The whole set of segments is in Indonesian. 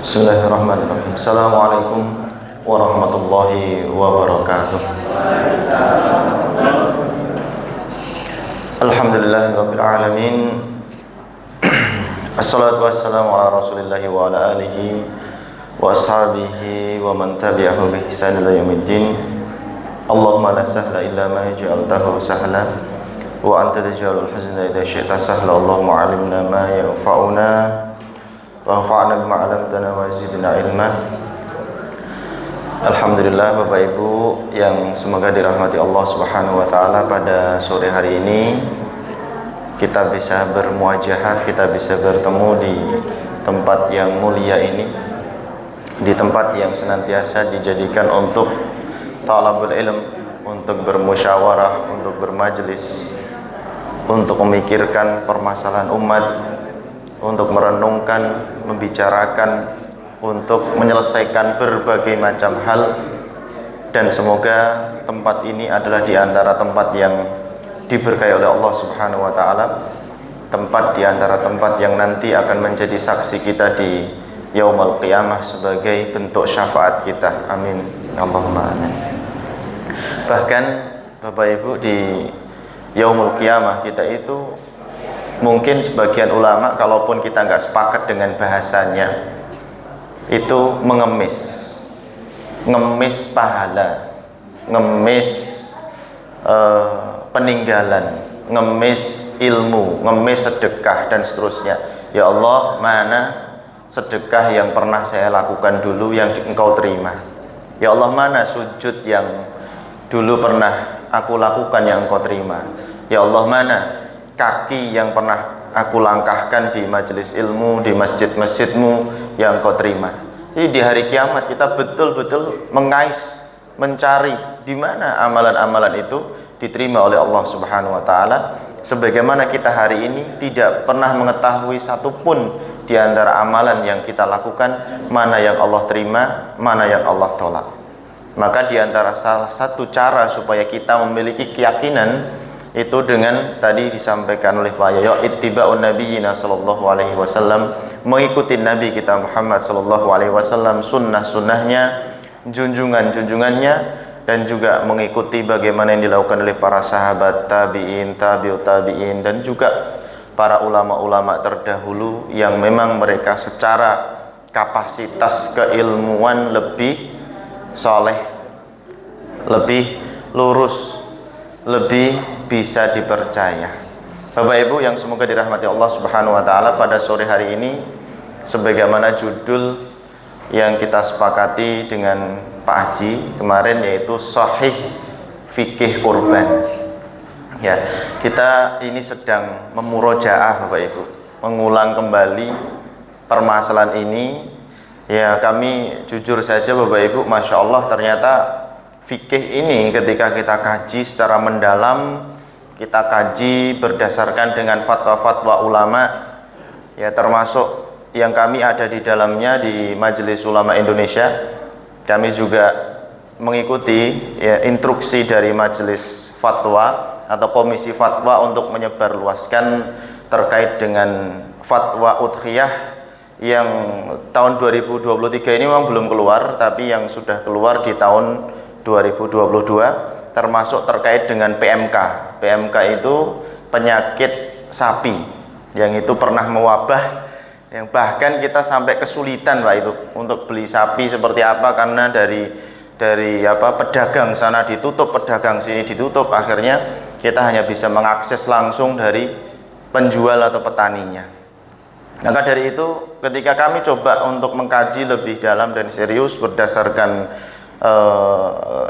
Bismillahirrahmanirrahim. Assalamualaikum warahmatullahi wabarakatuh. Alhamdulillahirabbil alamin. Assalatu wassalamu ala Rasulillah wa ala alihi wa ashabihi wa man tabi'ahu bi ihsan ila yaumiddin. Allahumma la sahla illa ma ja'altahu sahla wa anta taj'alul hazna idza syi'ta sahla. Allahumma 'allimna ma yanfa'una wanfa'na bima 'allamtana wa zidna ilma. Alhamdulillah Bapak Ibu yang semoga dirahmati Allah Subhanahu wa taala, pada sore hari ini kita bisa bermuajahat, kita bisa bertemu di tempat yang mulia ini, di tempat yang senantiasa dijadikan untuk talabul ilm, untuk bermusyawarah, untuk bermajelis, untuk memikirkan permasalahan umat, untuk merenungkan, membicarakan, untuk menyelesaikan berbagai macam hal. Dan semoga tempat ini adalah di antara tempat yang diberkahi oleh Allah Subhanahu wa taala, tempat di antara tempat yang nanti akan menjadi saksi kita di yaumul qiyamah sebagai bentuk syafaat kita. Amin, Allahumma amin. Bahkan Bapak Ibu, di yaumul qiyamah kita itu mungkin sebagian ulama, kalaupun kita nggak sepakat dengan bahasanya, itu mengemis pahala, ngemis peninggalan, ngemis ilmu, ngemis sedekah dan seterusnya. Ya Allah, mana sedekah yang pernah saya lakukan dulu yang Engkau terima? Ya Allah, mana sujud yang dulu pernah aku lakukan yang Engkau terima? Ya Allah, mana kaki yang pernah aku langkahkan di majelis ilmu, di masjid-masjidmu yang Kau terima? Jadi di hari kiamat kita betul-betul mengais, mencari di mana amalan-amalan itu diterima oleh Allah Subhanahu wa taala. Sebagaimana kita hari ini tidak pernah mengetahui satupun di antara amalan yang kita lakukan mana yang Allah terima, mana yang Allah tolak. Maka di antara salah satu cara supaya kita memiliki keyakinan itu dengan tadi disampaikan oleh Pak Yoyo, ittiba'un nabiyina sallallahu alaihi wasallam, mengikuti Nabi kita Muhammad sallallahu alaihi wasallam, sunnah-sunnahnya, junjungan-junjungannya, dan juga mengikuti bagaimana yang dilakukan oleh para sahabat, tabi'in, tabi'ut tabi'in, dan juga para ulama-ulama terdahulu yang memang mereka secara kapasitas keilmuan lebih soleh, lebih lurus, lebih bisa dipercaya. Bapak Ibu yang semoga dirahmati Allah Subhanahu wa taala, pada sore hari ini sebagaimana judul yang kita sepakati dengan Pak Haji kemarin, yaitu Sahih Fikih Kurban. Ya, kita ini sedang memurojaah Bapak Ibu, mengulang kembali permasalahan ini. Ya, kami jujur saja Bapak Ibu, Masya Allah, ternyata fikih ini ketika kita kaji secara mendalam, kita kaji berdasarkan dengan fatwa-fatwa ulama, ya, termasuk yang kami ada di dalamnya di Majelis Ulama Indonesia. Kami juga mengikuti, ya, instruksi dari Majelis Fatwa atau Komisi Fatwa untuk menyebarluaskan terkait dengan fatwa udhiyah yang tahun 2023 ini memang belum keluar, tapi yang sudah keluar di tahun 2022, termasuk terkait dengan PMK. PMK itu penyakit sapi yang itu pernah mewabah, yang bahkan kita sampai kesulitan Pak itu untuk beli sapi seperti apa, karena dari pedagang sana ditutup, pedagang sini ditutup, akhirnya kita hanya bisa mengakses langsung dari penjual atau petaninya. Maka dari itu ketika kami coba untuk mengkaji lebih dalam dan serius berdasarkan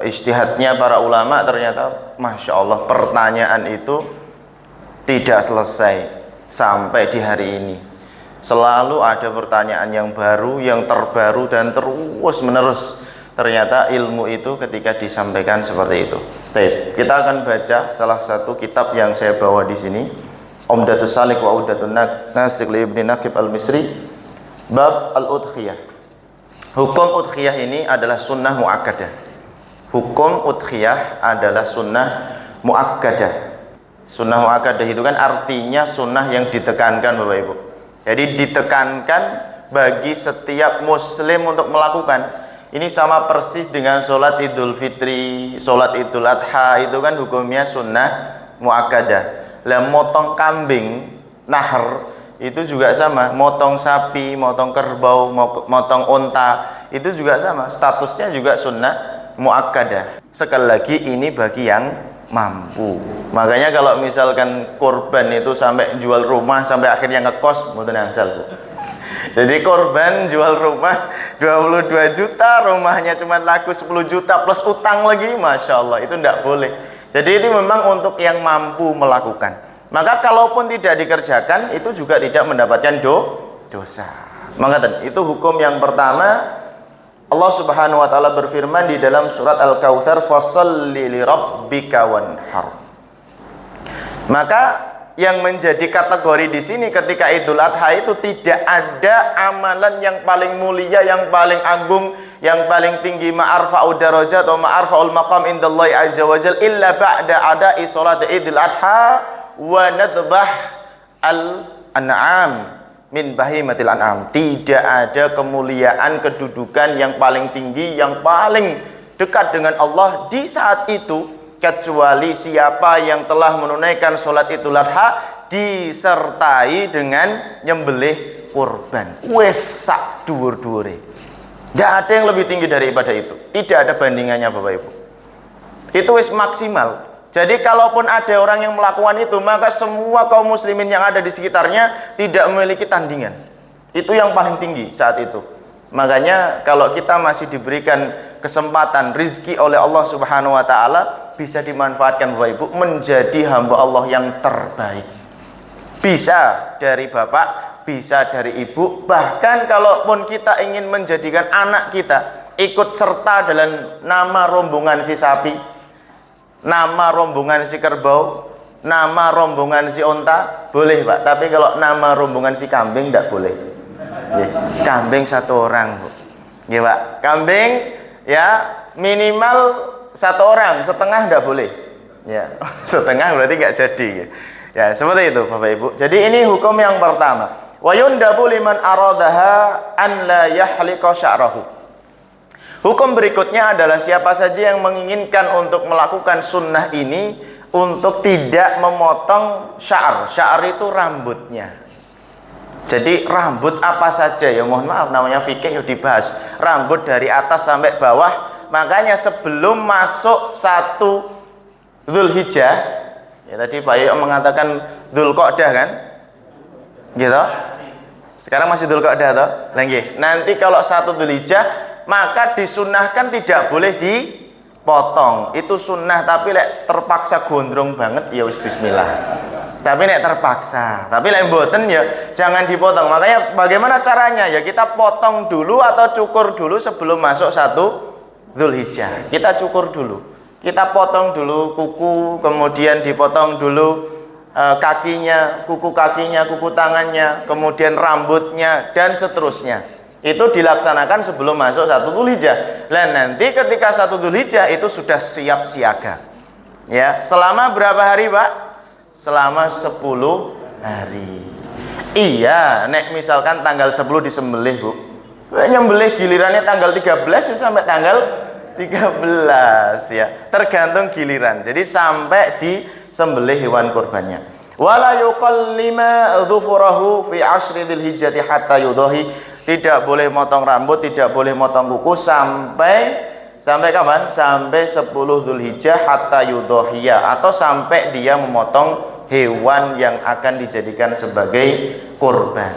ijtihadnya para ulama, ternyata Masya Allah pertanyaan itu tidak selesai sampai di hari ini. Selalu ada pertanyaan yang baru, yang terbaru, dan terus menerus. Ternyata ilmu itu ketika disampaikan seperti itu. Baik, kita akan baca salah satu kitab yang saya bawa di sini, Umdatus Salik wa Udatun Nasik li Ibni Naqib Al-Misri, bab al-udhiyah. Hukum udhiyah ini adalah sunnah muakkadah. Hukum udhiyah adalah sunnah muakkadah. Sunnah muakkadah itu kan artinya sunnah yang ditekankan Bapak Ibu. Jadi ditekankan bagi setiap muslim untuk melakukan. Ini sama persis dengan sholat Idul Fitri, sholat Idul Adha, itu kan hukumnya sunnah muakkadah. Lah motong kambing, nahr, itu juga sama. Motong sapi, motong kerbau, motong unta, itu juga sama. Statusnya juga sunnah muakkadah. Sekali lagi ini bagi yang mampu. Makanya kalau misalkan korban itu sampai jual rumah sampai akhirnya ngekos, mboten angsal, Bu. Jadi korban jual rumah 22 juta, rumahnya cuma laku 10 juta plus utang lagi, Masya Allah, itu tidak boleh. Jadi ini memang untuk yang mampu melakukan. Maka kalaupun tidak dikerjakan, itu juga tidak mendapatkan dosa. Maka itu hukum yang pertama. Allah Subhanahu wa taala berfirman di dalam surat Al-Kautsar, "Fasholli lirabbika wanhar." Maka yang menjadi kategori di sini ketika Idul Adha itu tidak ada amalan yang paling mulia, yang paling agung, yang paling tinggi, ma'arfa'u darajat atau ma'arfa'ul maqam indallahi azza wajal illa ba'da ada'i salat Idul Adha wa nadbah al-an'am min bahimatil an'am. Tidak ada kemuliaan, kedudukan yang paling tinggi, yang paling dekat dengan Allah di saat itu kecuali siapa yang telah menunaikan sholat Idul Adha disertai dengan nyembelih kurban. Wes sak dhuwur-dhuwure. Tidak ada yang lebih tinggi dari ibadah itu. Tidak ada bandingannya, Bapak Ibu. Itu wes maksimal. Jadi kalaupun ada orang yang melakukan itu, maka semua kaum muslimin yang ada di sekitarnya tidak memiliki tandingan. Itu yang paling tinggi saat itu. Makanya kalau kita masih diberikan kesempatan rizki oleh Allah Subhanahu wa taala, bisa dimanfaatkan Bapak Ibu menjadi hamba Allah yang terbaik. Bisa dari bapak, bisa dari ibu, bahkan kalaupun kita ingin menjadikan anak kita ikut serta dalam nama rombongan si sapi, nama rombongan si kerbau, nama rombongan si onta, boleh Pak. Tapi kalau nama rombongan si kambing tidak boleh. Ya, kambing satu orang, Bu. Ya Pak, kambing ya minimal satu orang, setengah tidak boleh. Ya, setengah berarti nggak jadi. Ya, seperti itu Bapak Ibu. Jadi ini hukum yang pertama. Wa yundabu liman aradaha an la yahliqa sya'rahu. Hukum berikutnya adalah siapa saja yang menginginkan untuk melakukan sunnah ini untuk tidak memotong sya'ar. Sya'ar itu rambutnya. Jadi rambut apa saja ya, mohon maaf namanya fikih ya dibahas. Rambut dari atas sampai bawah. Makanya sebelum masuk satu Dzulhijjah, ya tadi Pak Yoyo mengatakan Dzulqa'dah kan? Gitu. Sekarang masih Dzulqa'dah toh? Lagi. Nanti kalau satu Dzulhijjah maka disunahkan tidak boleh dipotong. Itu sunnah, tapi lek terpaksa gondrong banget ya wis bismillah. Tapi lek terpaksa, tapi lek mboten ya jangan dipotong. Makanya bagaimana caranya? Ya kita potong dulu atau cukur dulu sebelum masuk satu Dzulhijjah. Kita cukur dulu. Kita potong dulu kuku, kemudian dipotong dulu kakinya, kuku tangannya, kemudian rambutnya dan seterusnya. Itu dilaksanakan sebelum masuk satu Dzulhijjah. Dan nanti ketika satu Dzulhijjah itu sudah siap siaga. Ya, selama berapa hari, Pak? Selama 10 hari. Iya, nek misalkan tanggal 10 disembelih, Bu. Nyembelih gilirannya tanggal 13 sampai tanggal 13 ya. Tergantung giliran. Jadi sampai disembelih hewan kurbannya. Wala yuqallima dhufurahu fi ashri dzulhijjati hatta yudahi. Tidak boleh motong rambut, tidak boleh motong kuku sampai kapan? Sampai 10 Dzulhijjah hatta yudhiyah, atau sampai dia memotong hewan yang akan dijadikan sebagai kurban.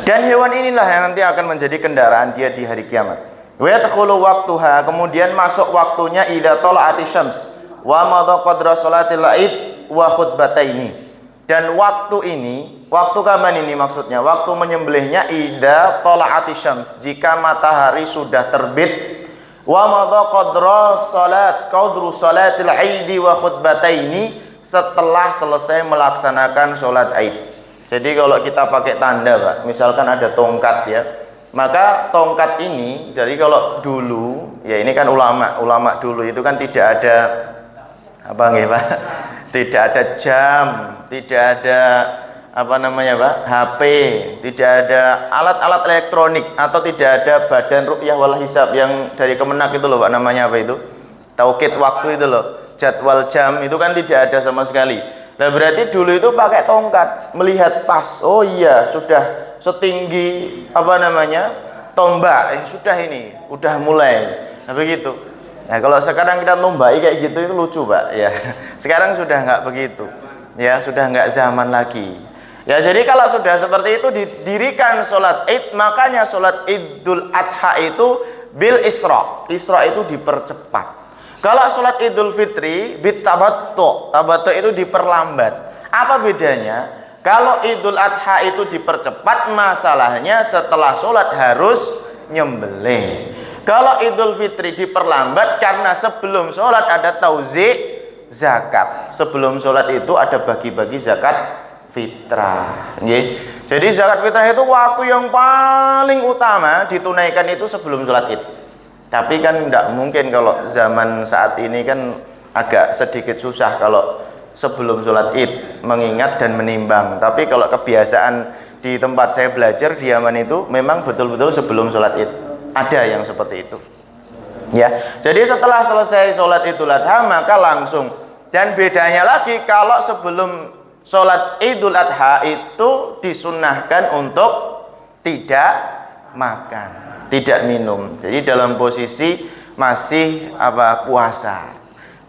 Dan hewan inilah yang nanti akan menjadi kendaraan dia di hari kiamat. Wa yadkhulu waqtuha, kemudian masuk waktunya idza tala'ati syams wa madha qadra salatil id wa khutbataini. Dan waktu ini, waktu kapan ini maksudnya? Waktu menyembelihnya idza tala'ati syams, jika matahari sudah terbit. Wa madha qadru salatil id wa khutbataini, setelah selesai melaksanakan sholat Id. Jadi kalau kita pakai tanda, Pak, misalkan ada tongkat ya, maka tongkat ini, jadi kalau dulu, ya ini kan ulama dulu itu kan tidak ada apa nggih Pak? Tidak ada jam, tidak ada apa namanya Pak, HP, tidak ada alat-alat elektronik, atau tidak ada badan ruqyah wal hisab yang dari Kemenak itu loh Pak, namanya apa itu, taukid waktu itu loh, jadwal jam, itu kan tidak ada sama sekali. Nah berarti dulu itu pakai tongkat melihat pas, oh iya sudah setinggi apa namanya tombak, sudah ini udah mulai, nah begitu. Nah kalau sekarang kita nombaki kayak gitu itu lucu Pak ya. Sekarang sudah nggak begitu ya, sudah nggak zaman lagi ya. Jadi kalau sudah seperti itu didirikan sholat id, makanya sholat idul adha itu bil isra, isra itu dipercepat. Kalau sholat idul fitri bit tabattu, tabattu itu diperlambat. Apa bedanya? Kalau idul adha itu dipercepat, masalahnya setelah sholat harus nyembelih. Kalau idul fitri diperlambat karena sebelum sholat ada tauzi' zakat. Sebelum sholat itu ada bagi-bagi zakat fitrah. Jadi zakat fitrah itu waktu yang paling utama ditunaikan itu sebelum sholat id. Tapi kan tidak mungkin kalau zaman saat ini, kan agak sedikit susah kalau sebelum sholat id mengingat dan menimbang. Tapi kalau kebiasaan di tempat saya belajar di Yaman itu memang betul-betul sebelum sholat id, ada yang seperti itu ya. Jadi setelah selesai sholat idul adha maka langsung. Dan bedanya lagi, kalau sebelum sholat idul adha itu disunnahkan untuk tidak makan, tidak minum. Jadi dalam posisi masih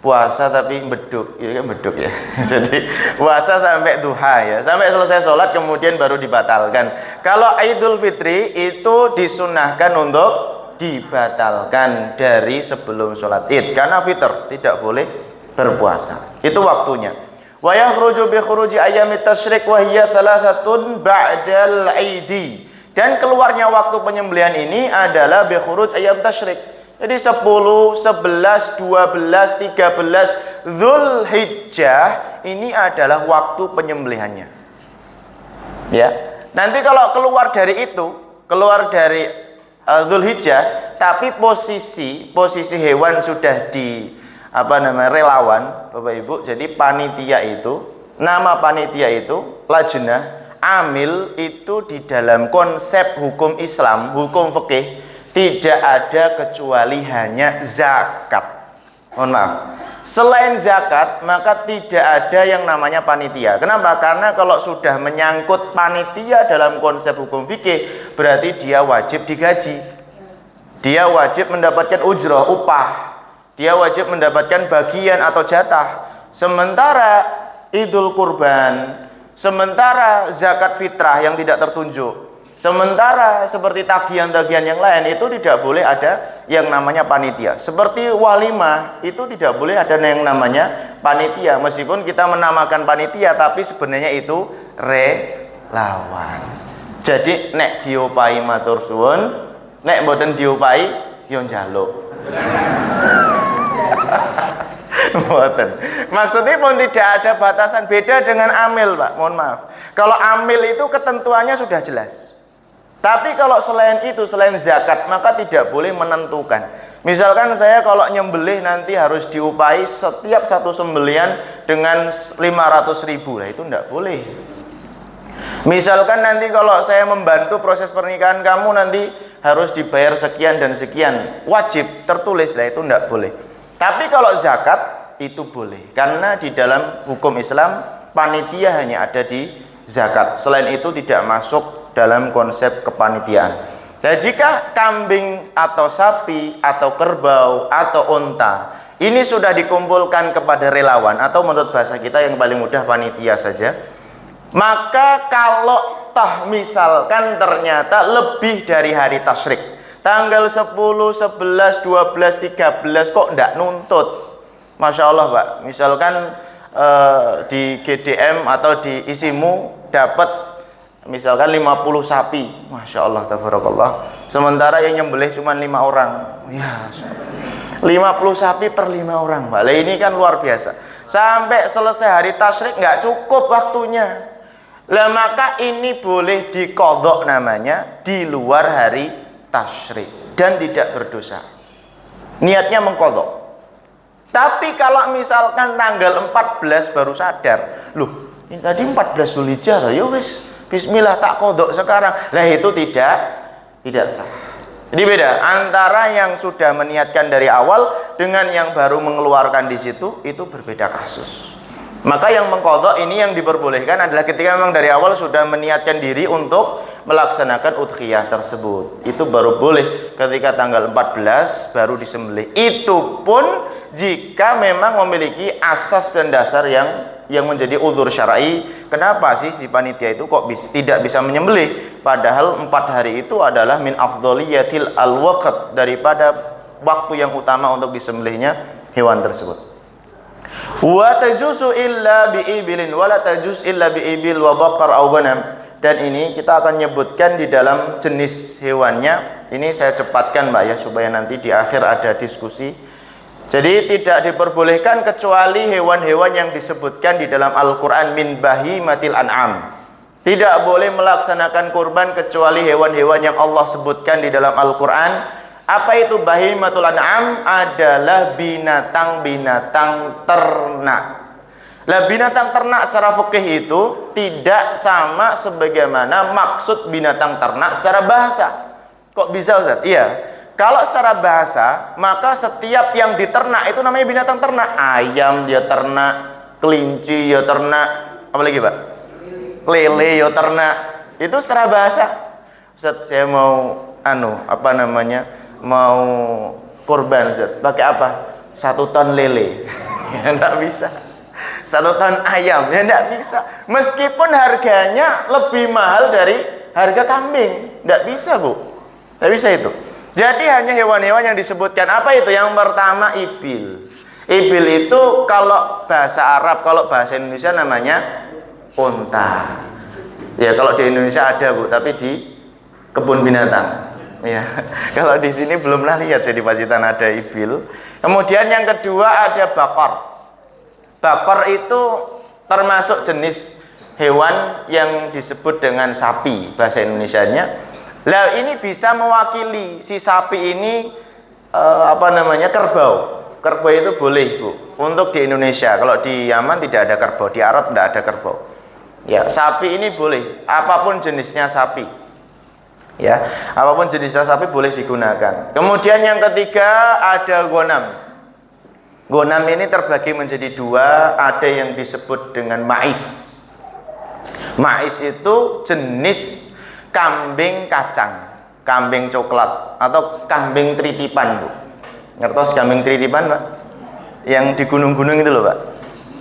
puasa tapi beduk, ya kan beduk ya. Jadi puasa sampai duha ya, sampai selesai sholat kemudian baru dibatalkan. Kalau idul fitri itu disunnahkan untuk dibatalkan dari sebelum sholat id, karena fitr tidak boleh berpuasa. Itu waktunya. Wa yakhruju bi khuruji ayyamit tasyrik wa hiya thalathatun ba'dal aidi. Dan keluarnya waktu penyembelihan ini adalah bi khuruj ayyam tasyrik. Jadi 10, 11, 12, 13 Dzulhijjah ini adalah waktu penyembelihannya. Ya. Nanti kalau keluar dari itu, keluar dari Dzulhijjah, tapi posisi hewan sudah di relawan, Bapak Ibu. Jadi panitia itu, nama panitia itu lajnah amil, itu di dalam konsep hukum Islam, hukum fikih, tidak ada kecuali hanya zakat. Mohon maaf, selain zakat maka tidak ada yang namanya panitia. Kenapa? Karena kalau sudah menyangkut panitia dalam konsep hukum fikih, berarti dia wajib digaji, dia wajib mendapatkan ujrah, upah, dia wajib mendapatkan bagian atau jatah. Sementara idul kurban, sementara zakat fitrah yang tidak tertunjuk, sementara seperti tagihan-tagihan yang lain itu tidak boleh ada yang namanya panitia. Seperti walimah itu tidak boleh ada yang namanya panitia. Meskipun kita menamakan panitia, tapi sebenarnya itu relawan. Jadi nek diopahi matur suwun, nek mboten diopahi yo njaluk. Mboten. Maksudnya pun tidak ada batasan, beda dengan amil, Pak. Mohon maaf. Kalau amil itu ketentuannya sudah jelas. Tapi kalau selain itu, selain zakat, maka tidak boleh menentukan. Misalkan saya kalau nyembelih nanti harus diupahi setiap satu sembelihan dengan 500.000, lah itu tidak boleh. Misalkan nanti kalau saya membantu proses pernikahan kamu nanti harus dibayar sekian dan sekian, wajib tertulis, lah itu tidak boleh. Tapi kalau zakat itu boleh, karena di dalam hukum Islam panitia hanya ada di zakat. Selain itu tidak masuk dalam konsep kepanitiaan. Dan jika kambing atau sapi atau kerbau atau unta ini sudah dikumpulkan kepada relawan, atau menurut bahasa kita yang paling mudah panitia saja, maka kalau toh misalkan ternyata lebih dari hari tasyrik, tanggal 10, 11, 12, 13 kok ndak nuntut, Masya Allah Pak, misalkan di GDM atau di isimu dapat misalkan 50 sapi, Masya Allah, tabarakallah, sementara yang nyembelih cuma 5 orang, ya 50 sapi per 5 orang, Pak. Lah ini kan luar biasa. Sampai selesai hari tasyrik nggak cukup waktunya. Lah maka ini boleh diqadha namanya di luar hari tasyrik dan tidak berdosa. Niatnya mengqadha. Tapi kalau misalkan tanggal 14 baru sadar, loh Ini tadi 14 Dzulhijjah, ya wis bismillah tak kodok sekarang. Lah itu tidak sah. Jadi beda antara yang sudah meniatkan dari awal dengan yang baru mengeluarkan di situ, itu berbeda kasus. Maka yang mengkodok ini yang diperbolehkan adalah ketika memang dari awal sudah meniatkan diri untuk melaksanakan udhiyah tersebut. Itu baru boleh ketika tanggal 14 baru disembelih. Itu pun jika memang memiliki asas dan dasar yang menjadi udzur syar'i. Kenapa sih si panitia itu kok tidak bisa menyembelih? Padahal 4 hari itu adalah min afdhaliyatil alwaqt, daripada waktu yang utama untuk disembelihnya hewan tersebut. Wa tajuzu illa biibilin wa la tajuz illa biibil wa baqar aw ghanam. Dan ini kita akan nyebutkan di dalam jenis hewannya. Ini saya cepatkan Mbak ya, supaya nanti di akhir ada diskusi. Jadi tidak diperbolehkan kecuali hewan-hewan yang disebutkan di dalam Al-Quran min bahimatil an'am. Tidak boleh melaksanakan kurban kecuali hewan-hewan yang Allah sebutkan di dalam Al-Quran. Apa itu bahimatul an'am? Adalah binatang-binatang ternak. Lah binatang ternak secara fikih itu tidak sama sebagaimana maksud binatang ternak secara bahasa. Kok bisa Ustaz? Iya. Kalau secara bahasa, maka setiap yang diternak itu namanya binatang ternak. Ayam dia ternak, kelinci ya ternak, apa lagi Pak? Lele ya ternak. Itu secara bahasa. Ustaz, saya mau mau kurban Ustaz. Pakai apa? 1 ton lele. Ya enggak bisa. 1 ton ayam, ya enggak bisa. Meskipun harganya lebih mahal dari harga kambing, enggak bisa Bu. Enggak bisa itu. Jadi hanya hewan-hewan yang disebutkan. Apa itu? Yang pertama ibil. Ibil itu kalau bahasa Arab, kalau bahasa Indonesia namanya unta. Ya kalau di Indonesia ada Bu, tapi di kebun binatang. Ya, kalau di sini belum pernah lihat saya di Pacitan ada ibil. Kemudian yang kedua ada bakor. Bakor itu termasuk jenis hewan yang disebut dengan sapi bahasa Indonesianya. Lah ini bisa mewakili si sapi ini kerbau. Kerbau itu boleh Bu untuk di Indonesia. Kalau di Yaman tidak ada kerbau, di Arab tidak ada kerbau. Ya, sapi ini boleh, apapun jenisnya sapi. Ya, apapun jenisnya sapi boleh digunakan. Kemudian yang ketiga ada gonam. Gonam ini terbagi menjadi 2, ada yang disebut dengan mais. Mais itu jenis kambing kacang, kambing coklat atau kambing tritipan Bu. Ngertos kambing tritipan Pak? Yang di gunung-gunung itu loh Pak.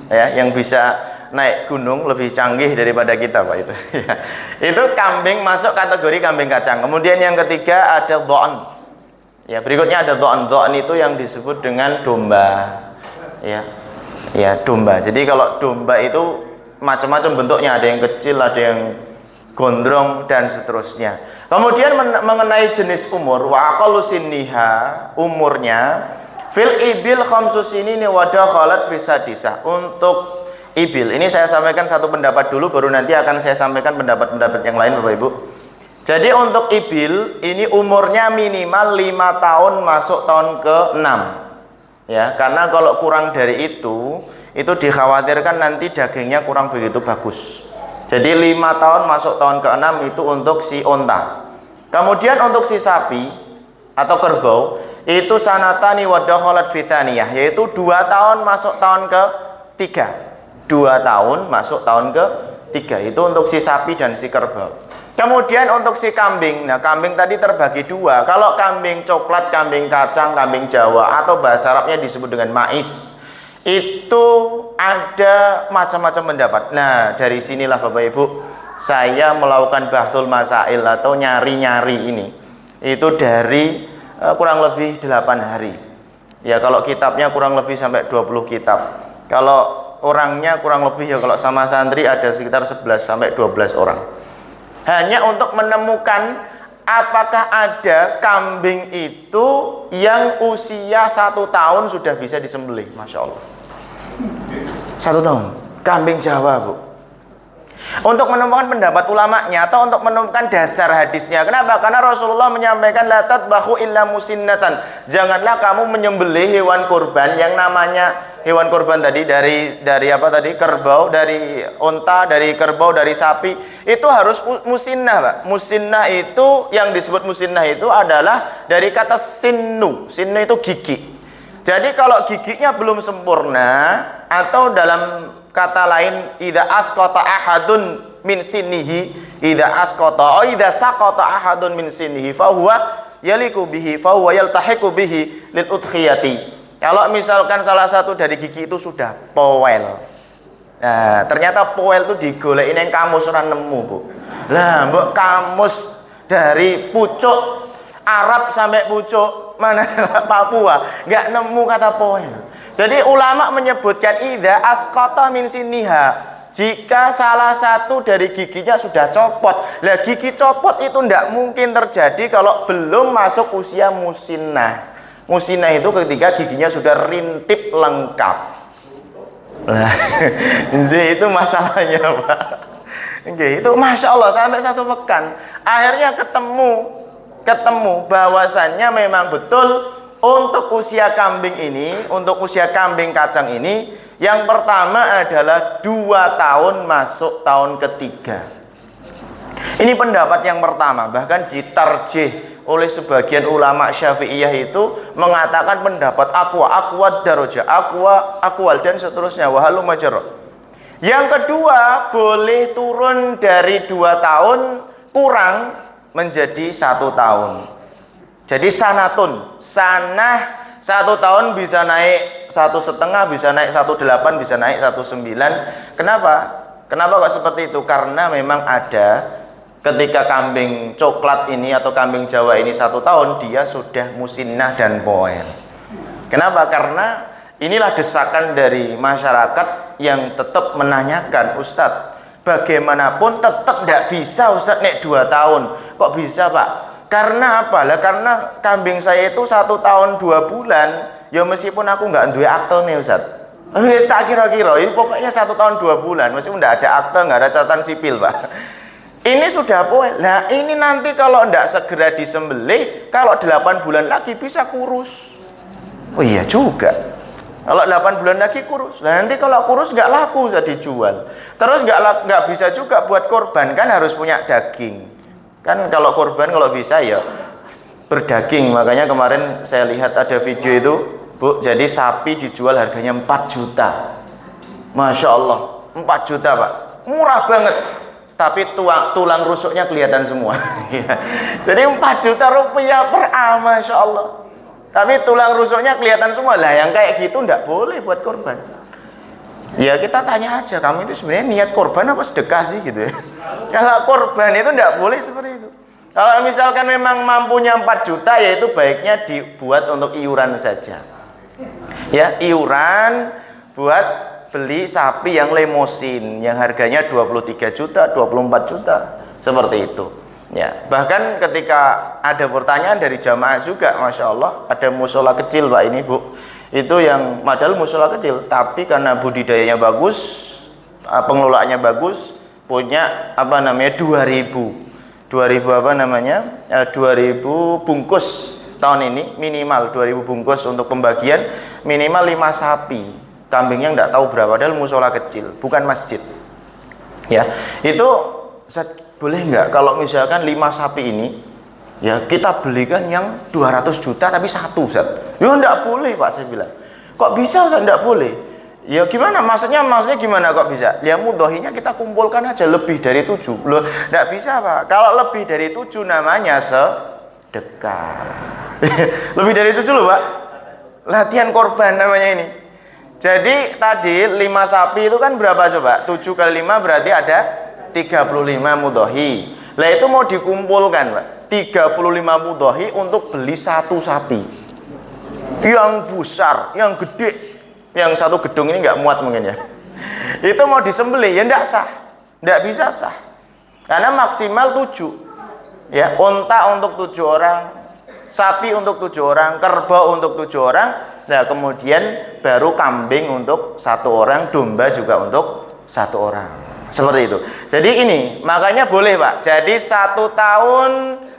Ya, yang bisa naik gunung lebih canggih daripada kita Pak itu. Itu kambing masuk kategori kambing kacang. Kemudian yang ketiga ada dha'n. Ya, berikutnya ada dha'n. Dha'n itu yang disebut dengan domba. Ya. Ya, domba. Jadi kalau domba itu macam-macam bentuknya, ada yang kecil, ada yang gondrong dan seterusnya. Kemudian mengenai jenis umur, wa aqallu sinniha, umurnya fil ibil khamsus ini wa dakhalat fi sadisah. Untuk ibil ini saya sampaikan satu pendapat dulu, baru nanti akan saya sampaikan pendapat-pendapat yang lain Bapak Ibu. Jadi untuk ibil ini umurnya minimal 5 tahun masuk tahun ke-6. Ya, karena kalau kurang dari itu dikhawatirkan nanti dagingnya kurang begitu bagus. Jadi 5 tahun masuk tahun ke-6 itu untuk si onta. Kemudian untuk si sapi atau kerbau itu sanatani wa dakhalat fi tsaniyah, yaitu 2 tahun masuk tahun ke-3. 2 tahun masuk tahun ke-3 itu untuk si sapi dan si kerbau. Kemudian untuk si kambing. Nah, kambing tadi terbagi 2. Kalau kambing coklat, kambing kacang, kambing Jawa atau bahasa Arabnya disebut dengan mais. Itu ada macam-macam pendapat. Nah, dari sinilah Bapak Ibu saya melakukan bahthul masail atau nyari-nyari ini. Itu dari kurang lebih 8 hari. Ya, kalau kitabnya kurang lebih sampai 20 kitab. Kalau orangnya kurang lebih ya kalau sama santri ada sekitar 11 sampai 12 orang. Hanya untuk menemukan apakah ada kambing itu yang usia 1 tahun sudah bisa disembelih. Masya Allah, 1 tahun kambing Jawa Bu. Untuk menemukan pendapat ulamanya atau untuk menemukan dasar hadisnya. Kenapa? Karena Rasulullah menyampaikan la tadbahu illa musinnatan. Janganlah kamu menyembelih hewan kurban yang namanya hewan kurban tadi, dari apa tadi, kerbau, dari unta, dari kerbau, dari sapi, itu harus musinnah, Pak. Musinnah itu, yang disebut musinnah itu adalah dari kata sinnu. Sinnu itu gigi. Jadi kalau giginya belum sempurna, atau dalam kata lain, idza asqata ahadun min sinnihi, idza asqata, idza saqata ahadun min sinnihi fa huwa yaliku bihi, fa huwa yaltahiqu bihi lil udhiyati. Kalau misalkan salah satu dari gigi itu sudah poel, nah ternyata poel itu digoleki ning kamus ora nemu, Bu. Lah mbok kamus dari pucuk Arab sampai pucuk mana Papua nggak nemu kata poel. Jadi ulama menyebutkan idza asqata min siniha, jika salah satu dari giginya sudah copot. Lah gigi copot itu tidak mungkin terjadi kalau belum masuk usia musinnah. Musinnah itu ketika giginya sudah rintip lengkap. Nah, itu masalahnya, Pak. Itu Masya Allah sampai 1 pekan. Akhirnya ketemu bahwasannya memang betul untuk usia kambing ini, untuk usia kambing kacang ini, yang pertama adalah 2 tahun masuk tahun ketiga. Ini pendapat yang pertama, bahkan ditarjih oleh sebagian ulama Syafi'iyah itu mengatakan pendapat aqwa darajah, aqwal dan seterusnya, wahalu majarrah. Yang kedua, boleh turun dari 2 tahun kurang menjadi 1 tahun. Jadi sanah 1 tahun bisa naik 1,5, bisa naik 1,8, bisa naik 1,9. Kenapa kok seperti itu? Karena memang ada ketika kambing coklat ini atau kambing Jawa ini 1 tahun, dia sudah musinnah dan poel. Kenapa? Karena inilah desakan dari masyarakat yang tetap menanyakan, Ustadz, bagaimanapun tetap tidak bisa Ustadz nek 2 tahun. Kok bisa, Pak? Karena apa? Lah karena kambing saya itu 1 tahun 2 bulan, ya meskipun aku nggak duwe akte nih Ustadz. Wis tak kira-kira, ini pokoknya 1 tahun 2 bulan, meskipun nggak ada akte, nggak ada catatan sipil, Pak. Ini sudah poel. Nah ini nanti kalau tidak segera disembelih, kalau 8 bulan lagi bisa kurus. Oh iya juga. Kalau 8 bulan lagi kurus. Nah nanti kalau kurus nggak laku, bisa dijual. Terus nggak bisa juga buat korban, kan harus punya daging. Kan kalau korban kalau bisa ya berdaging. Makanya kemarin saya lihat ada video itu, Bu, jadi sapi dijual harganya 4 juta. Masya Allah, 4 juta, Pak. Murah banget. Tapi tulang rusuknya kelihatan semua. Jadi 4 juta rupiah per Masya Allah. Tapi tulang rusuknya kelihatan semua. Lah yang kayak gitu ndak boleh buat korban. Ya kita tanya aja, kamu itu sebenarnya niat korban apa sedekah sih gitu ya. Kalau korban itu ndak boleh seperti itu. Kalau misalkan memang mampunya 4 juta, ya itu baiknya dibuat untuk iuran saja. Ya, iuran buat beli sapi yang lemosin yang harganya 23 juta, 24 juta, seperti itu. Ya, bahkan ketika ada pertanyaan dari jamaah juga, Masya Allah, ada musola kecil, Pak, ini, Bu. Itu yang padahal musola kecil, tapi karena budidayanya bagus, pengelolaannya bagus, punya 2000 bungkus tahun ini, minimal 2000 bungkus untuk pembagian, minimal 5 sapi. Kambingnya nggak tahu berapa, padahal musola kecil, bukan masjid. Ya, itu boleh nggak kalau misalkan 5 sapi ini, ya kita belikan yang 200 juta tapi 1, Ustaz. Ya nggak boleh, Pak, saya bilang. Kok bisa, Ustaz? Nggak boleh. Ya gimana? Maksudnya gimana kok bisa? Ya mudhohinya kita kumpulkan aja lebih dari 7. Loh, nggak bisa, Pak. Kalau lebih dari 7 namanya sedekah. Lebih dari 7 loh, Pak. Latihan korban namanya ini. Jadi tadi 5 sapi itu kan berapa coba? 7 kali 5 berarti ada 35 mudhohi. Lah itu mau dikumpulkan, Pak. 35 mudhohi untuk beli 1 sapi. Yang besar, yang gede. Yang 1 gedung ini nggak muat mungkin ya. Itu mau disembelih ya nggak sah. Nggak bisa sah. Karena maksimal 7. Ya, unta untuk 7 orang, sapi untuk 7 orang, kerbau untuk 7 orang. Nah kemudian baru kambing untuk 1 orang, domba juga untuk 1 orang. Seperti itu. Jadi ini makanya boleh, Pak. Jadi 1 tahun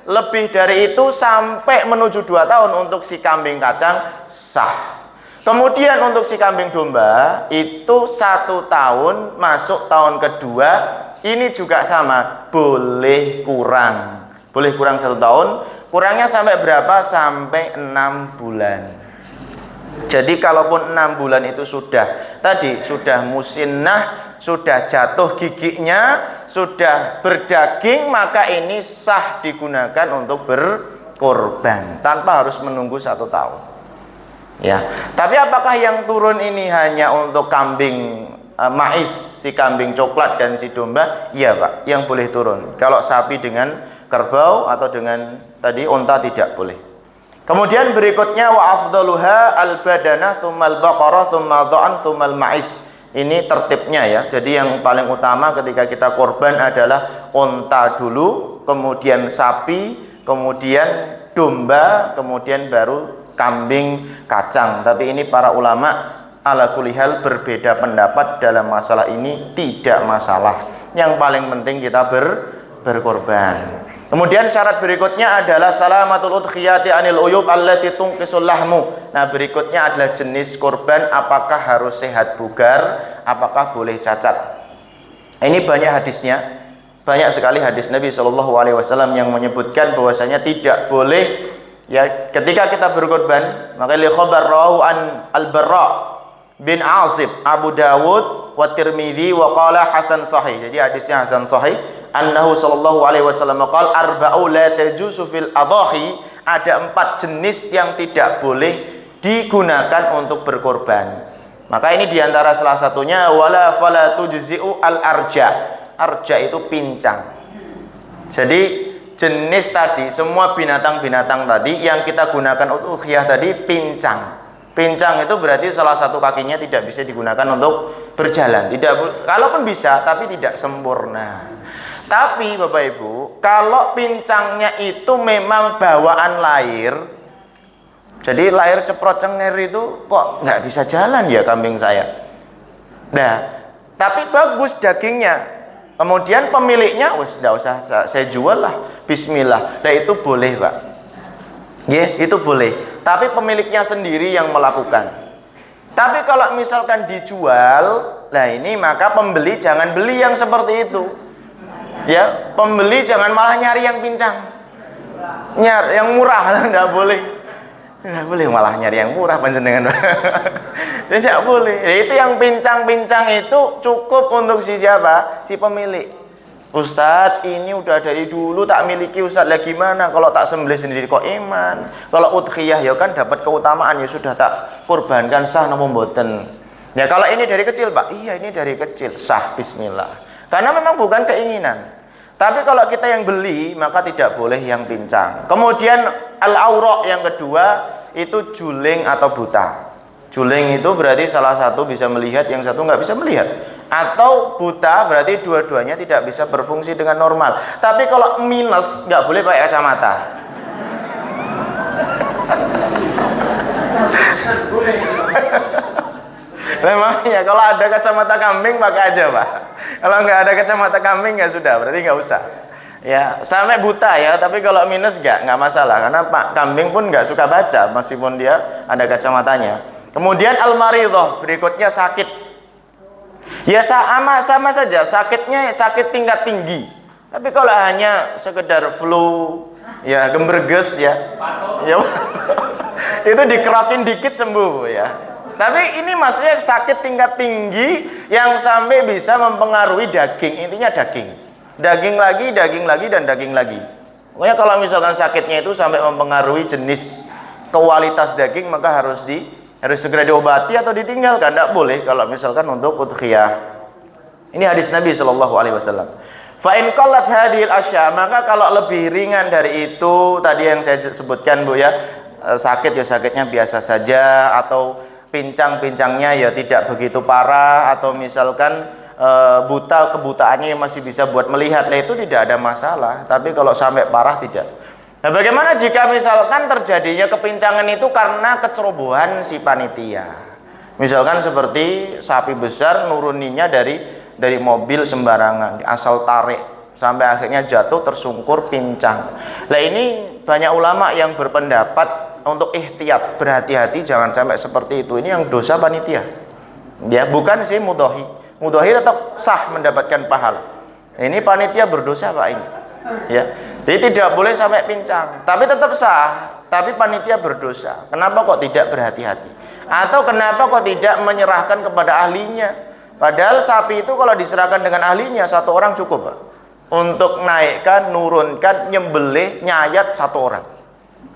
lebih dari itu sampai menuju 2 tahun untuk si kambing kacang sah. Kemudian untuk si kambing domba itu 1 tahun masuk tahun kedua, ini juga sama, boleh kurang. Boleh kurang 1 tahun, kurangnya sampai berapa? Sampai 6 bulan. Jadi kalaupun 6 bulan itu sudah musinnah, sudah jatuh giginya, sudah berdaging, maka ini sah digunakan untuk berkorban tanpa harus menunggu 1 tahun. Ya, tapi apakah yang turun ini hanya untuk kambing mais, si kambing coklat dan si domba? Iya Pak, yang boleh turun. Kalau sapi dengan kerbau atau dengan tadi unta tidak boleh. Kemudian berikutnya wa afdaluha al-badana tsummal baqarah tsummal dha'an tsummal mais. Ini tertibnya ya. Jadi yang paling utama ketika kita korban adalah unta dulu, kemudian sapi, kemudian domba, kemudian baru kambing kacang. Tapi ini para ulama ala kulli hal berbeda pendapat dalam masalah ini, tidak masalah. Yang paling penting kita berkorban. Kemudian syarat berikutnya adalah salamatul udhiyati anil uyub allati tunqisul lahmu. Nah, berikutnya adalah jenis korban, apakah harus sehat bugar, apakah boleh cacat. Ini banyak hadisnya. Banyak sekali hadis Nabi SAW yang menyebutkan bahwasanya tidak boleh ya ketika kita berkorban. Maka li khabar rawahu an al-Barra bin Azib Abu Dawud wa Tirmidzi wa qala hasan sahih. Jadi hadisnya hasan sahih. Annahu sallallahu alaihi wasallam qala arba'u la tajuzu fil adahi. Ada 4 jenis yang tidak boleh digunakan untuk berkorban. Maka ini diantara salah satunya wala fala tujzi'u al arja. Arja itu pincang. Jadi jenis tadi, semua binatang-binatang tadi yang kita gunakan untuk udhiyah tadi pincang. Pincang itu berarti salah satu kakinya tidak bisa digunakan untuk berjalan. Kalaupun bisa, tapi tidak sempurna. Tapi Bapak Ibu, kalau pincangnya itu memang bawaan lahir, jadi lahir ceprot cengir itu kok nggak bisa jalan ya kambing saya. Nah, tapi bagus dagingnya. Kemudian pemiliknya, wes nggak usah saya jual lah, bismillah. Nah itu boleh Pak. Ya, itu boleh. Tapi pemiliknya sendiri yang melakukan. Tapi kalau misalkan dijual, nah ini maka pembeli jangan beli yang seperti itu. Ya, pembeli jangan malah nyari yang pincang. Nyari yang murah, enggak boleh. Enggak boleh malah nyari yang murah panjenengan. Tidak boleh. Ya, itu yang pincang-pincang itu cukup untuk si siapa? Si pemilik. Ustadz, ini udah dari dulu tak miliki Ustadz, lah gimana kalau tak sembelih sendiri kok iman? Kalau udhiyah ya kan dapat keutamaan, ya sudah tak kurbankan sah napa mboten. Ya kalau ini dari kecil Pak, iya ini dari kecil, sah bismillah. Karena memang bukan keinginan. Tapi kalau kita yang beli maka tidak boleh yang pincang. Kemudian al-aura yang kedua itu juling atau buta. Juling itu berarti salah satu bisa melihat, yang satu nggak bisa melihat. Atau buta berarti dua-duanya tidak bisa berfungsi dengan normal. Tapi kalau minus nggak boleh pakai kacamata. Memangnya kalau ada kacamata kambing pakai aja Pak. Kalau nggak ada kacamata kambing ya sudah, berarti nggak usah. Ya sampai buta ya, tapi kalau minus nggak masalah karena Pak kambing pun nggak suka baca meskipun dia ada kacamatanya. Kemudian al-maridhah, berikutnya sakit. Ya sama saja, sakitnya sakit tingkat tinggi. Tapi kalau hanya sekedar flu, ya gemberges ya, ya itu dikerokin dikit sembuh ya. Tapi ini maksudnya sakit tingkat tinggi yang sampai bisa mempengaruhi daging. Intinya daging. Daging lagi, dan daging lagi. Pokoknya kalau misalkan sakitnya itu sampai mempengaruhi jenis kualitas daging, maka harus segera diobati atau ditinggalkan. Tidak boleh kalau misalkan untuk udhiyah. Ini hadis Nabi SAW. Fa in qallat hadhil asya, maka kalau lebih ringan dari itu tadi yang saya sebutkan Bu ya, sakit ya sakitnya biasa saja, atau pincang-pincangnya ya tidak begitu parah, atau misalkan kebutaannya masih bisa buat melihat, nah itu tidak ada masalah. Tapi kalau sampai parah tidak. Nah bagaimana jika misalkan terjadinya kepincangan itu karena kecerobohan si panitia? Misalkan seperti sapi besar nuruninya dari mobil sembarangan, asal tarik sampai akhirnya jatuh tersungkur pincang. Nah ini banyak ulama yang berpendapat untuk ihtiyat, berhati-hati jangan sampai seperti itu. Ini yang dosa panitia. Ya, bukan sih mudhahi. Mudhahi tetap sah mendapatkan pahala. Ini panitia berdosa Pak ini. Ya. Jadi tidak boleh sampai pincang, tapi tetap sah. Tapi panitia berdosa. Kenapa kok tidak berhati-hati? Atau kenapa kok tidak menyerahkan kepada ahlinya? Padahal sapi itu kalau diserahkan dengan ahlinya satu orang cukup Pak. Untuk naikkan, nurunkan, nyembelih, nyayat satu orang.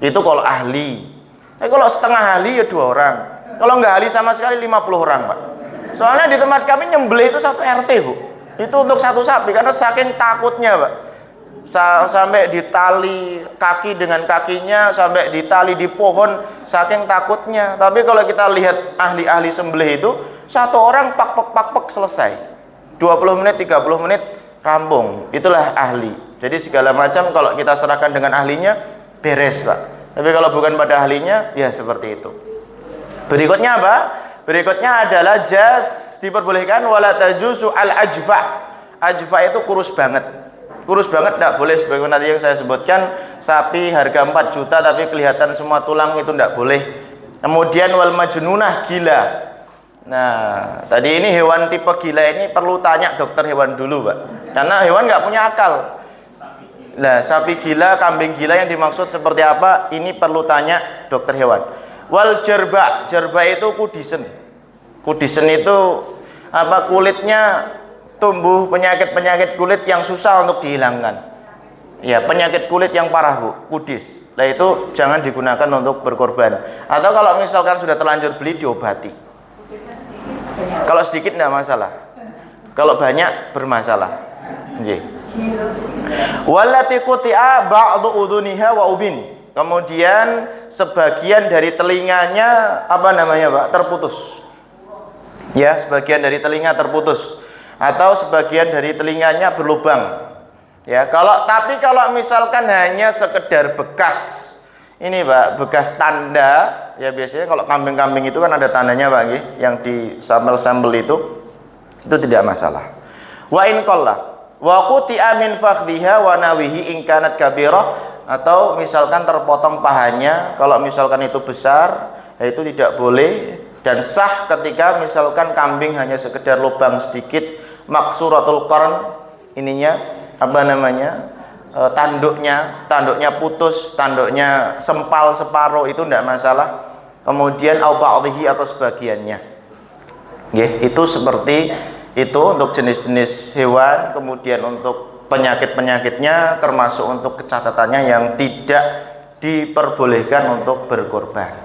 Itu kalau ahli. Tapi kalau setengah ahli ya 2 orang. Kalau nggak ahli sama sekali 50 orang Pak. Soalnya di tempat kami nyembelih itu 1 RT Bu. Itu untuk 1 sapi karena saking takutnya Pak. Sampai ditali kaki dengan kakinya, sampai ditali di pohon, saking takutnya. Tapi kalau kita lihat ahli-ahli sembelih itu 1 orang pak selesai. 20 menit, 30 menit rampung. Itulah ahli. Jadi segala macam kalau kita serahkan dengan ahlinya beres Pak. Tapi kalau bukan pada ahlinya ya seperti itu. Berikutnya apa? Berikutnya adalah jaz diperbolehkan wala tajuzu al ajfa. Ajfa itu kurus banget. Kurus banget tidak boleh, sebagaimana tadi yang saya sebutkan, sapi harga 4 juta tapi kelihatan semua tulang, itu tidak boleh. Kemudian wal majnunah, gila. Nah, tadi ini hewan tipe gila ini perlu tanya dokter hewan dulu Pak, karena hewan nggak punya akal. Nah, sapi gila, kambing gila yang dimaksud seperti apa, ini perlu tanya dokter hewan. Wal jerba, jerba itu kudisen. Kudisen itu apa, kulitnya tumbuh penyakit-penyakit kulit yang susah untuk dihilangkan. Ya, penyakit kulit yang parah Bu, kudis. Nah itu jangan digunakan untuk berkorban. Atau kalau misalkan sudah terlanjur beli, diobati. Kalau sedikit tidak masalah. Kalau banyak bermasalah. Nggih. Wallati quti'a ba'du uduniha wa ubin. Kemudian sebagian dari telinganya apa namanya Pak? Terputus. Ya, sebagian dari telinga terputus. Atau sebagian dari telinganya berlubang. Ya, tapi kalau misalkan hanya sekedar bekas, ini Pak, bekas tanda, ya biasanya kalau kambing-kambing itu kan ada tandanya Pak, yang di sambel-sambel itu tidak masalah. Wa in qalla wa quti'a min fakhdhiha wa nawihi in kanat kabirah, atau misalkan terpotong pahanya, kalau misalkan itu besar, ya itu tidak boleh dan sah ketika misalkan kambing hanya sekedar lubang sedikit. Maksuratul qarn, ininya apa namanya, tanduknya putus, tanduknya sempal separuh, itu tidak masalah. Kemudian au ba'dhihi atau sebagiannya. Itu seperti itu untuk jenis-jenis hewan. Kemudian untuk penyakit-penyakitnya, termasuk untuk kecatatannya yang tidak diperbolehkan untuk berkorban.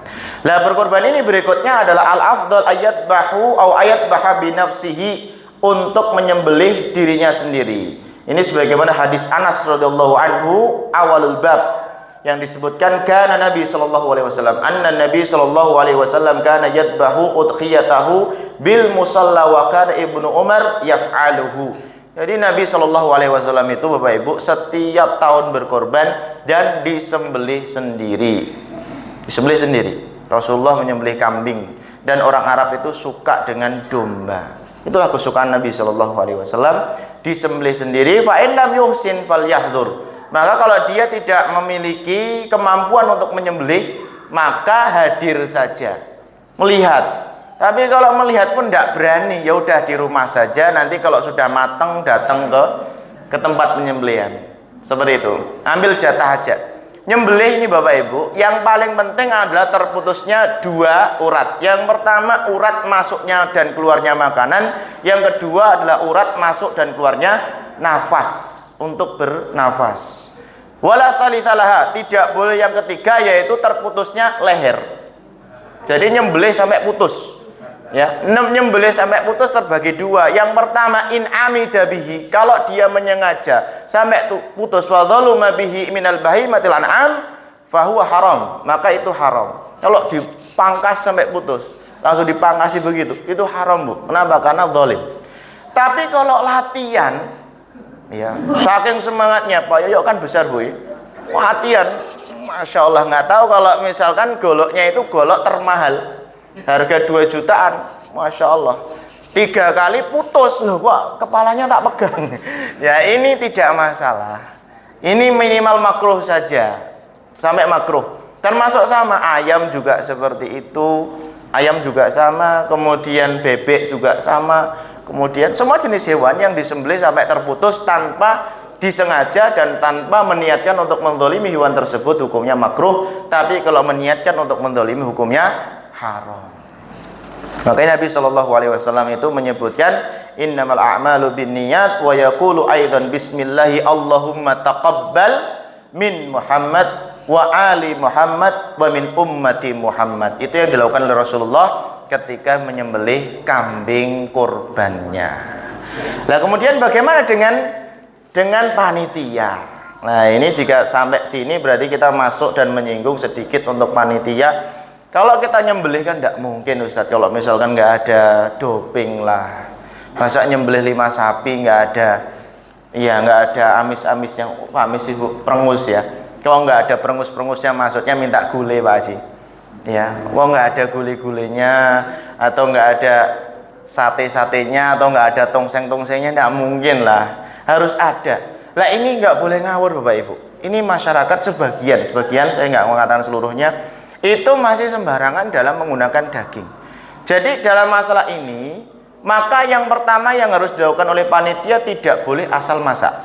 Nah, berkorban ini berikutnya adalah al-afdal ayat bahu au ayat baha binafsihi, untuk menyembelih dirinya sendiri. Ini sebagaimana hadis Anas radhiyallahu anhu awalul bab yang disebutkan kana Nabi sallallahu alaihi wasallam, anna Nabi sallallahu alaihi wasallam kana yadbahu udhiyatahu bil musalla wa kana Ibnu Umar yaf'aluhu. Jadi Nabi sallallahu alaihi wasallam itu Bapak Ibu setiap tahun berkorban dan disembelih sendiri. Disembelih sendiri. Rasulullah menyembelih kambing dan orang Arab itu suka dengan domba. Itulah kesukaan Nabi Shallallahu Alaihi Wasallam, disembelih sendiri. Fa in lam yuhsin falyahdhur. Maka kalau dia tidak memiliki kemampuan untuk menyembelih, maka hadir saja, melihat. Tapi kalau melihat pun tidak berani, ya udah di rumah saja. Nanti kalau sudah matang datang ke tempat penyembelihan. Seperti itu. Ambil jatah aja. Nyembelih ini Bapak Ibu, yang paling penting adalah terputusnya 2 urat. Yang pertama urat masuknya dan keluarnya makanan. Yang kedua adalah urat masuk dan keluarnya nafas, untuk bernafas. Wala tsalitsalaha, tidak boleh yang ketiga, yaitu terputusnya leher. Jadi nyembelih sampai putus. Ya, nyembelih sampai putus terbagi 2. Yang pertama in amida bihi, kalau dia menyengaja sampai putus, wa dzaluma bihi minal bahimatil an'am fahuwa haram, maka itu haram. Kalau dipangkas sampai putus, langsung dipangkasi begitu, itu haram Bu. Kenapa? Karena zalim. Tapi kalau latihan, ya, saking semangatnya Pak Yoyo kan besar Bu. Latihan, Masya Allah, nggak tahu kalau misalkan goloknya itu golok termahal. Harga 2 jutaan, Masya Allah, 3 kali putus loh, kok kepalanya tak pegang. Ya ini tidak masalah. Ini minimal makruh saja, sampai makruh. Termasuk sama ayam juga seperti itu. Ayam juga sama, kemudian bebek juga sama, kemudian semua jenis hewan yang disembelih sampai terputus tanpa disengaja dan tanpa meniatkan untuk mendolimi hewan tersebut hukumnya makruh, tapi kalau meniatkan untuk mendolimi hukumnya haram. Makanya Nabi Shallallahu Alaihi Wasallam itu menyebutkan innamal a'malu binniyat wa yaqulu aidan bismillahi Allahumma taqabbal min Muhammad wa ali Muhammad wa min ummati Muhammad. Itu yang dilakukan oleh Rasulullah ketika menyembelih kambing kurbannya. Nah, kemudian bagaimana dengan panitia? Nah, ini jika sampai sini berarti kita masuk dan menyinggung sedikit untuk panitia. Kalau kita nyembelih kan tidak mungkin Ustaz, kalau misalkan nggak ada doping lah. Masa nyembelih 5 sapi nggak ada, ya nggak ada amis-amisnya, amis ibu perengus ya. Kalau nggak ada perengus-perengusnya, maksudnya minta gulai Pak Haji. Ya, kalau nggak ada gulai-gulainya, atau nggak ada sate-satenya, atau nggak ada tongseng-tongsengnya, nggak mungkin lah. Harus ada. Lah ini nggak boleh ngawur Bapak Ibu. Ini masyarakat sebagian saya nggak mengatakan seluruhnya, itu masih sembarangan dalam menggunakan daging. Jadi dalam masalah ini, maka yang pertama yang harus dilakukan oleh panitia, tidak boleh asal masak,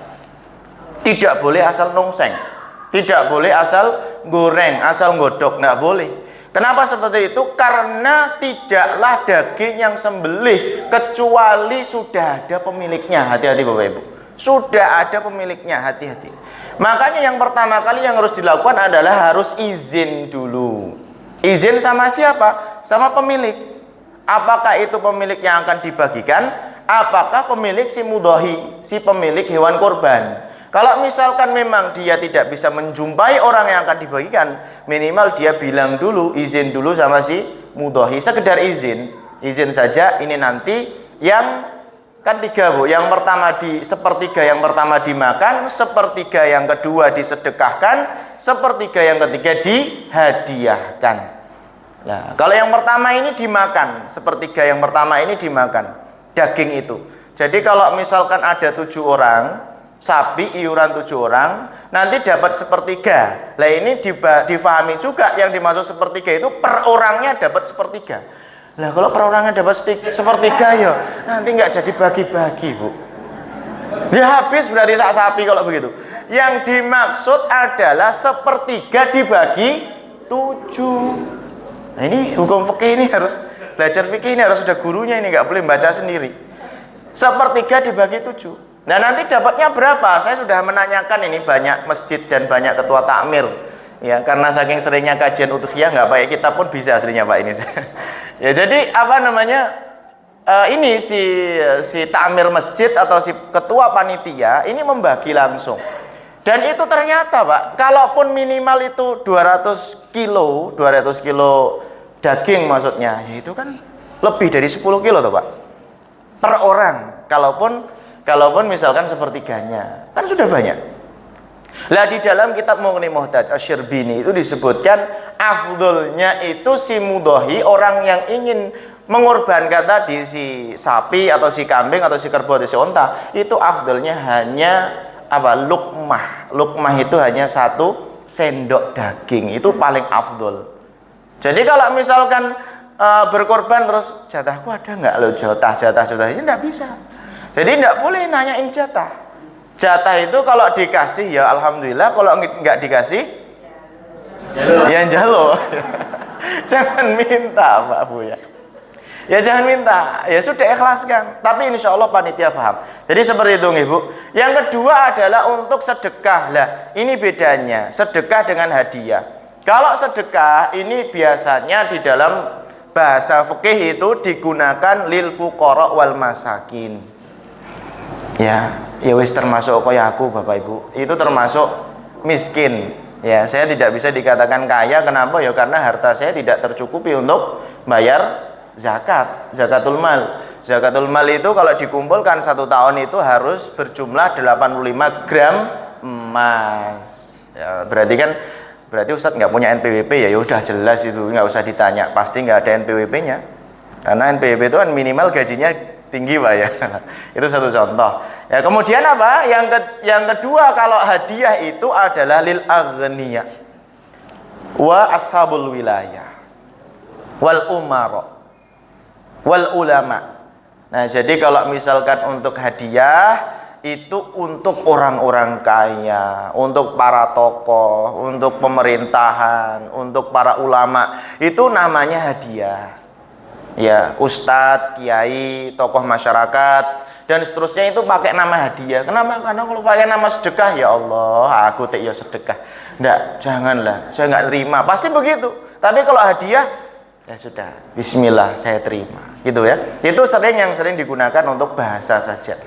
tidak boleh asal nongseng. Tidak boleh asal goreng, asal godok, nggak boleh. Kenapa seperti itu? Karena tidaklah daging yang sembelih kecuali sudah ada pemiliknya. Hati-hati Bapak Ibu. Sudah ada pemiliknya, hati-hati. Makanya yang pertama kali yang harus dilakukan adalah harus izin dulu. Izin sama siapa? Sama pemilik. Apakah itu pemilik yang akan dibagikan? Apakah pemilik si mudhahi, si pemilik hewan kurban? Kalau misalkan memang dia tidak bisa menjumpai orang yang akan dibagikan, minimal dia bilang dulu, izin dulu sama si mudhahi, sekedar izin saja. Ini nanti yang kan 3 Bu, yang pertama sepertiga yang pertama dimakan, sepertiga yang kedua disedekahkan, sepertiga yang ketiga dihadiahkan. Nah, kalau yang pertama ini dimakan, sepertiga yang pertama ini dimakan daging itu. Jadi kalau misalkan ada 7 orang sapi iuran 7 orang, nanti dapat sepertiga. Lah ini difahami juga yang dimaksud sepertiga itu per orangnya dapat sepertiga. Lah kalau per orangnya dapat sepertiga ya nanti nggak jadi bagi-bagi Bu. Ya habis berarti sak sapi kalau begitu. Yang dimaksud adalah sepertiga dibagi 7. Nah ini hukum fikih ini harus belajar fikih ini harus ada gurunya, ini nggak boleh baca sendiri. Sepertiga dibagi 7. Nah nanti dapatnya berapa? Saya sudah menanyakan ini banyak masjid dan banyak ketua takmir. Ya karena saking seringnya kajian udhiyah nggak pakai kitab pun bisa aslinya Pak ini. Ya jadi apa namanya? Ini si takmir masjid atau si ketua panitia ini membagi langsung. Dan itu ternyata Pak, kalaupun minimal itu 200 kilo daging maksudnya, ya itu kan lebih dari 10 kilo tuh Pak. Per orang, kalaupun misalkan sepertiganya, kan sudah banyak. Lah di dalam kitab Mughni Muhtaj Asy-Syirbini itu disebutkan afdolnya itu si mudhahi, orang yang ingin mengorbankan tadi si sapi atau si kambing atau si kerbau atau si onta, itu afdolnya hanya apa? Lukmah itu hanya 1 sendok daging, itu paling afdol. Jadi kalau misalkan berkorban terus jatahku ada nggak lo, jatah ini nggak bisa. Jadi tidak boleh nanyain jatah. Jatah itu kalau dikasih ya alhamdulillah, kalau nggak dikasih ya jalo. Jangan minta Pak Bu ya. Ya jangan minta, ya sudah ikhlaskan. Tapi insya Allah panitia paham. Jadi seperti itu Ibu. Yang kedua adalah untuk sedekah. Lah ini bedanya sedekah dengan hadiah. Kalau sedekah ini biasanya di dalam bahasa fikih itu digunakan lil fuqara wal masakin. Ya wis termasuk kaya aku Bapak Ibu, itu termasuk miskin. Ya, saya tidak bisa dikatakan kaya, kenapa? Ya karena harta saya tidak tercukupi untuk bayar zakatul mal. Zakatul mal itu kalau dikumpulkan 1 tahun itu harus berjumlah 85 gram emas. Ya, berarti Ustadz nggak punya NPWP ya, udah jelas itu nggak usah ditanya, pasti nggak ada NPWP-nya. Karena NPWP itu kan minimal gajinya tinggi Pak ya. Itu satu contoh. Ya, kemudian apa? Yang kedua kalau hadiah itu adalah lil aghniya. wa ashabul wilayah wal umara wal ulama. Nah, jadi kalau misalkan untuk hadiah itu untuk orang-orang kaya, untuk para tokoh, untuk pemerintahan, untuk para ulama, itu namanya hadiah. Ya, ustadz, kiai, tokoh masyarakat dan seterusnya itu pakai nama hadiah. Kenapa? Karena kalau pakai nama sedekah, ya Allah, aku ya sedekah. Enggak, janganlah, saya enggak terima. Pasti begitu. Tapi kalau hadiah, ya sudah, bismillah, saya terima. Gitu ya. Itu yang sering digunakan untuk bahasa saja.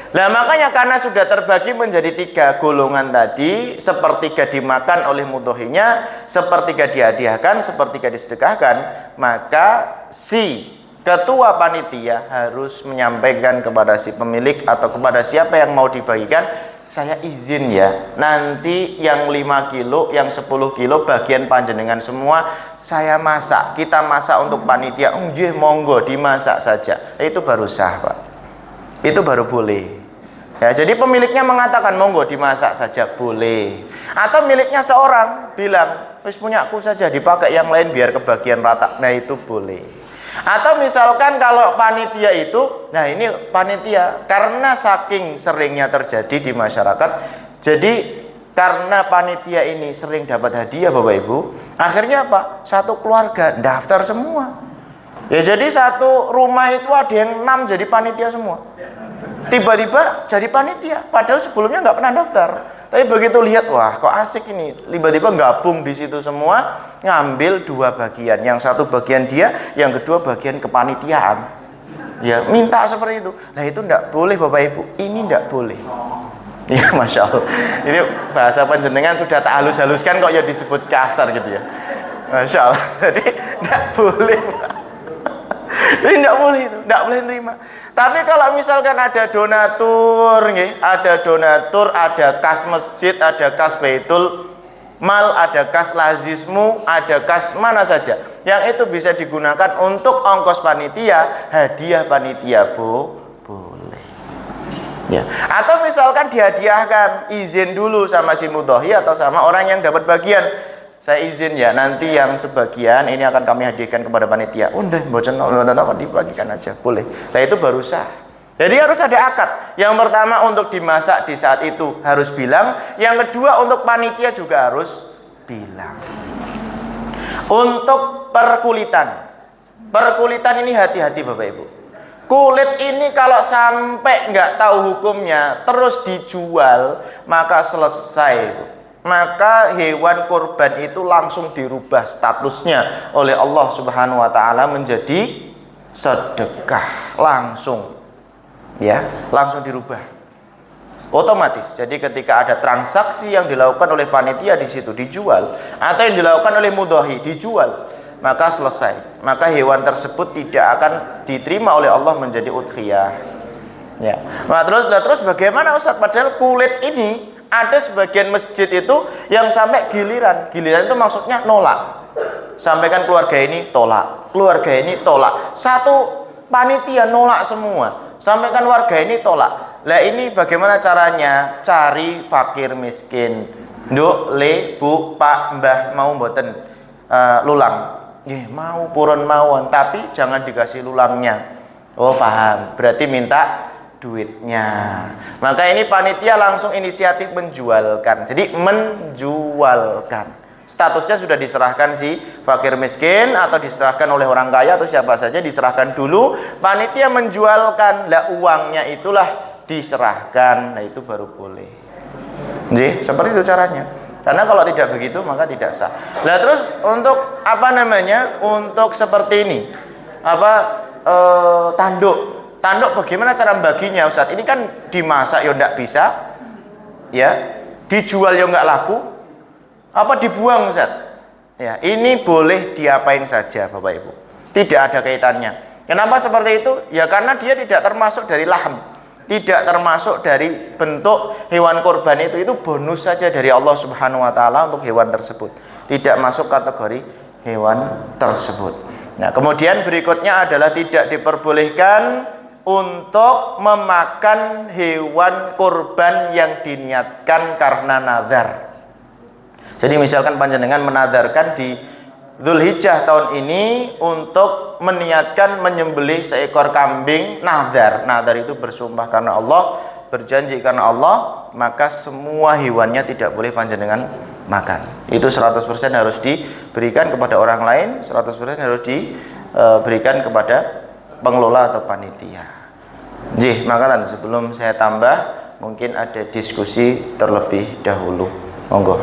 Nah, makanya karena sudah terbagi menjadi 3 golongan tadi, sepertiga dimakan oleh mudhohinya, sepertiga dihadiahkan, sepertiga disedekahkan, maka si ketua panitia harus menyampaikan kepada si pemilik atau kepada siapa yang mau dibagikan, saya izin ya, nanti yang 5 kilo, yang 10 kilo bagian panjenengan semua saya masak, kita masak untuk panitia. Nggih, monggo dimasak saja. Itu baru sah, Pak. Itu baru boleh. Ya, jadi pemiliknya mengatakan monggo dimasak saja boleh. Atau miliknya seorang bilang, wis punya aku saja, dipakai yang lain biar kebagian rata. Nah, itu boleh. Atau misalkan kalau panitia itu, nah ini panitia karena saking seringnya terjadi di masyarakat, jadi karena panitia ini sering dapat hadiah Bapak Ibu, akhirnya apa? Satu keluarga daftar semua. Ya, jadi satu rumah itu ada yang 6 jadi panitia semua. Tiba-tiba jadi panitia, padahal sebelumnya nggak pernah daftar. Tapi begitu lihat, wah kok asik ini, tiba-tiba gabung di situ semua, ngambil 2 bagian, yang satu bagian dia, yang kedua bagian kepanitiaan. Ya, minta seperti itu. Nah, itu nggak boleh Bapak Ibu, ini nggak boleh. Ya, Masya Allah. Ini bahasa panjenengan sudah tak halus-haluskan kok ya disebut kasar gitu ya. Masya Allah. Jadi nggak boleh, Pak. Jadi tidak boleh itu, tidak boleh terima. Tapi kalau misalkan ada donatur, ada kas masjid, ada kas baitul mal, ada kas lazismu, ada kas mana saja, yang itu bisa digunakan untuk ongkos panitia, hadiah panitia, boleh. Ya. Atau misalkan dihadiahkan, izin dulu sama si mudhohi atau sama orang yang dapat bagian. Saya izin ya, nanti yang sebagian ini akan kami hadiahkan kepada panitia. Udah, bocan dibagikan aja, boleh. Nah, itu baru sah. Jadi harus ada akad. Yang pertama untuk dimasak di saat itu harus bilang. Yang kedua untuk panitia juga harus bilang. Untuk perkulitan. Perkulitan ini hati-hati Bapak Ibu. Kulit ini kalau sampai nggak tahu hukumnya, terus dijual, maka selesai. Maka hewan kurban itu langsung dirubah statusnya oleh Allah Subhanahu wa taala menjadi sedekah langsung. Ya, langsung dirubah. Otomatis. Jadi ketika ada transaksi yang dilakukan oleh panitia di situ dijual atau yang dilakukan oleh mudhohi dijual, maka selesai. Maka hewan tersebut tidak akan diterima oleh Allah menjadi udhiyah. Ya. Nah, terus bagaimana Ustaz? Padahal kulit ini ada sebagian masjid itu yang sampai giliran itu maksudnya nolak. Sampaikan keluarga ini tolak, keluarga ini tolak. Satu panitia nolak semua. Sampaikan warga ini tolak. Lah ini bagaimana caranya? Cari fakir miskin. Nduk, le, bu, pak, mbah mau mboten lulang. Nggih, mau purun mawon, tapi jangan dikasih lulangnya. Oh, paham. Berarti minta duitnya. Maka ini panitia langsung inisiatif menjualkan. Jadi menjualkan. Statusnya sudah diserahkan si fakir miskin atau diserahkan oleh orang kaya atau siapa saja, diserahkan dulu. Panitia menjualkan. Lah uangnya itulah diserahkan. Nah, itu baru boleh. Jadi seperti itu caranya. Karena kalau tidak begitu maka tidak sah. Nah, terus untuk untuk seperti ini. Tanduk. Tanduk bagaimana cara baginya Ustaz? Ini kan dimasak ya enggak bisa. Ya. Dijual ya enggak laku. Apa dibuang Ustaz? Ya, ini boleh diapain saja Bapak Ibu. Tidak ada kaitannya. Kenapa seperti itu? Ya karena dia tidak termasuk dari laham. Tidak termasuk dari bentuk hewan kurban itu bonus saja dari Allah Subhanahu wa taala untuk hewan tersebut. Tidak masuk kategori hewan tersebut. Nah, kemudian berikutnya adalah tidak diperbolehkan untuk memakan hewan kurban yang diniatkan karena nazar. Jadi misalkan panjenengan menadarkan di Dzulhijjah tahun ini untuk meniatkan menyembelih seekor kambing, nadar. Nadar itu bersumpah karena Allah, berjanji karena Allah, maka semua hewannya tidak boleh panjenengan makan. Itu 100% harus diberikan kepada orang lain, 100% harus diberikan kepada pengelola atau panitia. Jih, makanan sebelum saya tambah, mungkin ada diskusi terlebih dahulu. Monggo.